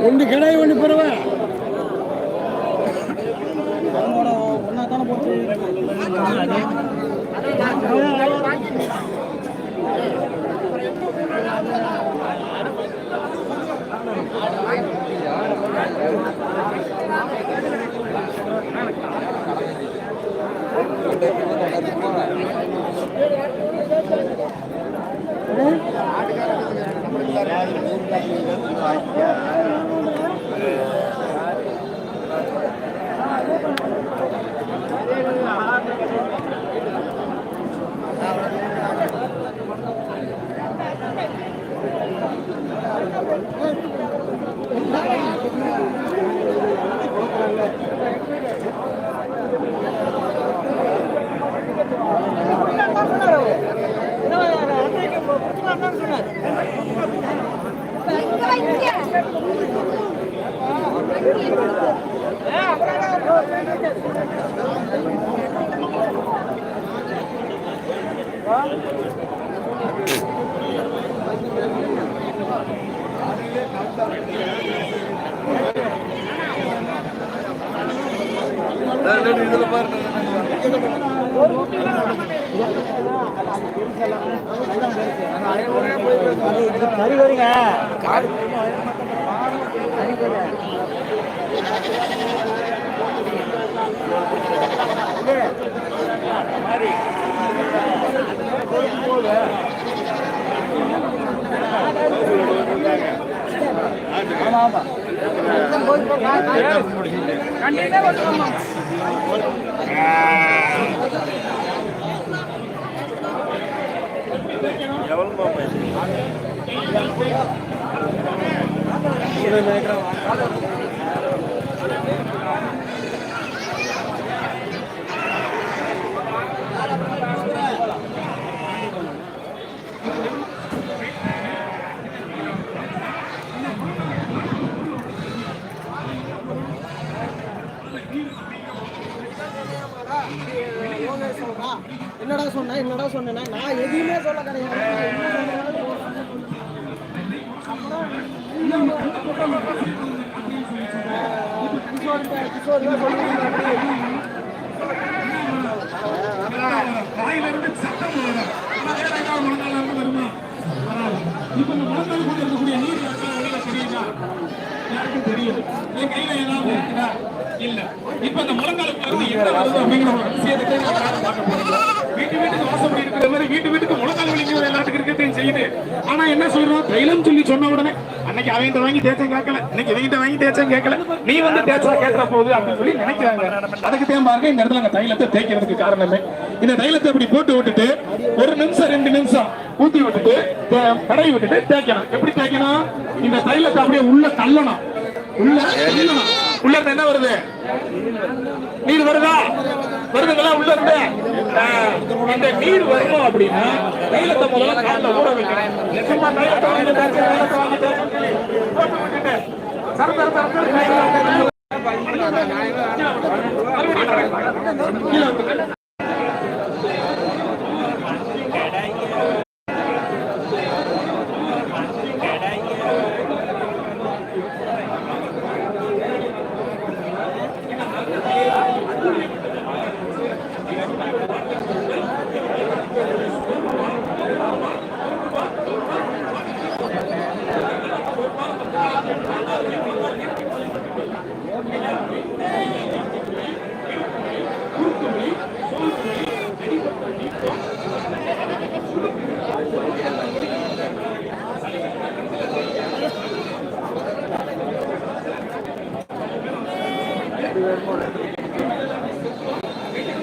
ஒன்று கிடாய் ஒன்று பெறுவேன். என்னடா சொன்னேன்னா நான் எதுவுமே சொல்ல கிடையாது. தெரியும் இல்ல. இப்ப இந்த முழங்காலுக்கு வருது என்ன வருது அப்படிங்கிற ஒரு விஷயத்தை பார்க்க போறோம். வீட்டுக்கு வாசப்படி இருக்கிற மாதிரி வீட்டுக்கு முழங்கால் வலிக்கிறது எல்லாத்துக்கும் இருக்கத்தையும் செய்யுது. ஆனா என்ன சொல்றோம், தைலம் சொல்லி சொன்ன உடனே அன்னைக்கு அவங்க வாங்கி தேய்ச்சம் கேட்கல, இன்னைக்கு இவங்கிட்ட வாங்கி தேய்ச்சம் கேட்கல, நீ வந்து தேய்ச்சா கேட்கிற போகுது அப்படின்னு சொல்லி நினைக்கிறாங்க. அதுக்கு தேவை பாருங்க இந்த இடத்துல நாங்க தைலத்தை தேய்க்கிறதுக்கு காரணமே இந்த தைலத்தை அப்படி போட்டு விட்டுட்டு 1 நிமிஷம் 2 நிமிஷம் ஊத்தி விட்டுட்டு கடை விட்டுட்டு தேய்க்கணும். எப்படி தேய்க்கணும், இந்த தைலத்தை அப்படியே உள்ள தள்ளணும். உள்ள என்ன வருது, நீர் வருதா, வருதுங்களா உள்ள இருந்து. இந்த நீர் வரணும் அப்படின்னா தைலத்தை முதல்ல காலில் ஊற வைக்கணும். நிச்சயமா தைலத்தை வாங்கி